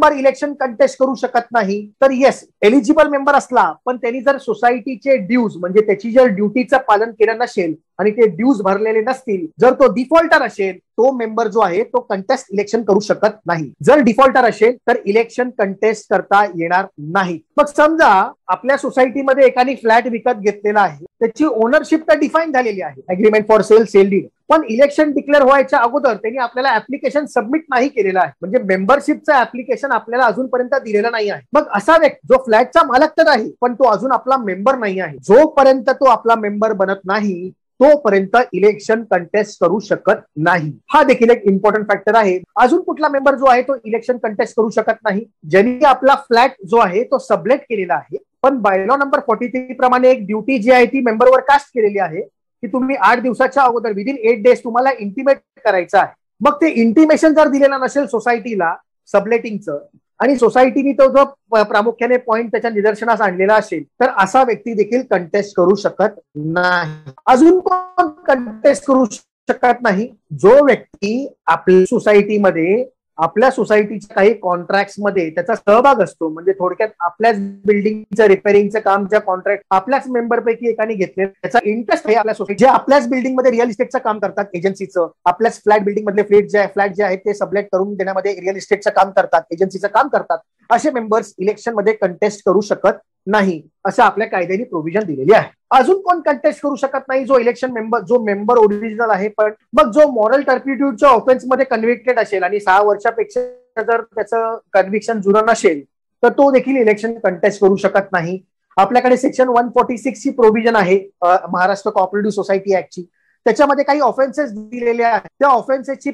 Member election contest करू शकत नाही, तर येस एलिजिबल मेंबर असला पण त्यांनी जर सोसायटीचे ड्यूज म्हणजे त्याची जर ड्युटीचं पालन केलं नसेल आणि ते ड्यूज भरलेले नसतील, जर तो डिफॉल्टर असेल, तो मेंबर जो आहे तो कंटेस्ट इलेक्शन करू शकत नाही. जर डिफॉल्टर असेल तर इलेक्शन कंटेस्ट करता येणार नाही. मग समजा आपल्या सोसायटीमध्ये एकाने फ्लॅट विकत घेतलेला आहे, त्याची ओनरशिप तर डिफाईन झालेली आहे, agreement for sale, sale deed, पण इलेक्शन डिक्लेअर व्हायच्या अगोदर त्यांनी आपल्याला ऍप्लिकेशन सबमिट नाही केलेलं आहे, म्हणजे मेंबरशिपचं ऍप्लिकेशन आपल्याला अजूनपर्यंत दिलेलं नाही आहे. मग असा व्यक्ती जो फ्लॅटचा मालक तर आहे पण तो अजून आपला मेंबर नाही आहे, जोपर्यंत तो आपला मेंबर बनत नाही तोपर्यंत इलेक्शन कंटेस्ट करू शकत नाही. हा देखील एक इम्पॉर्टंट फॅक्टर आहे. अजून कुठला मेंबर जो आहे तो इलेक्शन कंटेस्ट करू शकत नाही? ज्यांनी आपला फ्लॅट जो आहे तो सबलेट केलेला आहे पण बायलॉ नंबर 43 प्रमाणे एक ड्युटी जी आहे ती मेंबरवर कास्ट केलेली आहे की तुम्ही 8 दिवसाच्या अगोदर विदिन 8 डेज तुम्हाला इंटिमेट करायचं आहे. मग ते इंटिमेशन जर दिलेलं नसेल सोसायटीला सबलेटिंगचं आणि सोसायटीने तो जो प्रामुख्याने पॉइंट त्याच्या निदर्शनास आणलेला असेल तर असा व्यक्ती देखील कंटेस्ट करू शकत नाही. अजून कोण कंटेस्ट करू शकत नाही? जो व्यक्ती आपल्या सोसायटीमध्ये आपल्या सोसायटीच्या काही कॉन्ट्रॅक्ट मध्ये त्याचा सहभाग असतो, म्हणजे थोडक्यात आपल्याच बिल्डिंगचं रिपेअरिंगचं काम ज्या कॉन्ट्रॅक्ट आपल्याच मेंबर पैकी एकाने घेतले, त्याचा इंटरेस्ट आहे आपल्या सोसायटी, जे आपल्याच बिल्डिंग मध्ये रिअल इस्टेटचं काम करतात एजन्सीचं, आपल्याच फ्लॅट बिल्डिंग मधले फ्लॅट जे आहेत ते सबलेट करून देण्यामध्ये रिअल इस्टेटचं काम करतात, एजन्सीचं काम करतात, असे मेंबर्स इलेक्शन मध्ये कंटेस्ट करू शकत नाही, असं आपल्या कायद्याने प्रोव्हिजन दिलेली आहे. अजून कोण कंटेस्ट करू शकत नाही? जो इलेक्शन मेंबर, जो मेंबर ओरिजिनल आहे पण मग जो मॉरल टर्पिट्यूडच्या ऑफेन्स मध्ये कन्व्हिक्टेड असेल आणि 6 वर्षापेक्षा जर त्याचं कन्व्हिक्शन जुनं नसेल तर तो देखील इलेक्शन कंटेस्ट करू शकत नाही. आपल्याकडे सेक्शन 146 ची प्रोव्हिजन आहे महाराष्ट्र कोऑपरेटिव्ह सोसायटी ऍक्टची, त्याच्यामध्ये काही ऑफेन्सेस दिलेले आहेत. त्या ऑफेन्सेसची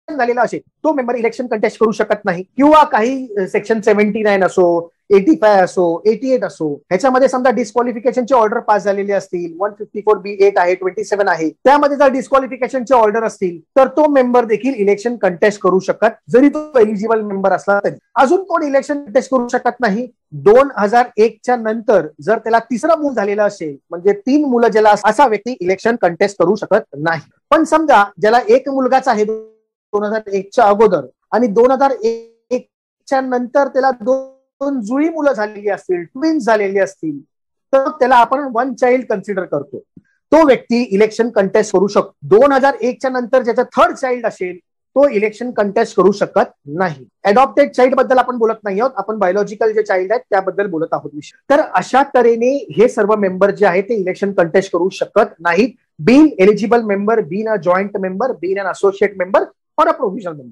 झालेला असेल तो मेंबर इलेक्शन कंटेस्ट करू शकत नाही. किंवा काही सेक्शन 79 असो, 85 असो, 88 असो, ह्याच्यामध्ये समजा डिस्क्वालिफिकेशनची ऑर्डर पास झालेली असतील, 154B8 आहे, 27 आहे, त्यामध्ये जर डिस्क्वालिफिकेशनचे ऑर्डर असतील तर तो मेंबर देखील इलेक्शन कंटेस्ट करू शकत जरी तो एलिजिबल मेंबर असला तरी. अजून कोण इलेक्शन कंटेस्ट करू शकत नाही? 2001च्या नंतर जर त्याला तिसरं मूल झालेलं असेल, म्हणजे 3 मुलं ज्याला, असा व्यक्ती इलेक्शन कंटेस्ट करू शकत नाही. पण समजा ज्याला एक मुलगाच आहे 2001च्या अगोदर आणि 2001च्या नंतर त्याला 2 जुळी मुलं झालेली असतील, ट्विन्स झालेली असतील, तर त्याला आपण 1 चाइल्ड कन्सिडर करतो. तो व्यक्ती इलेक्शन कंटेस्ट करू शकतो. 2001च्या नंतर ज्याचा 3rd चाइल्ड असेल तो इलेक्शन कंटेस्ट करू शकत नाही. अडॉप्टेड चाइल्ड बद्दल आपण बोलत नाही आहोत, आपण बायोलॉजिकल जे चाइल्ड आहेत त्याबद्दल बोलत आहोत. तर अशा तऱ्हेने हे सर्व मेंबर जे आहेत ते इलेक्शन कंटेस्ट करू शकत नाहीत. Being eligible member, being a joint member, being an associate member or a provisional member.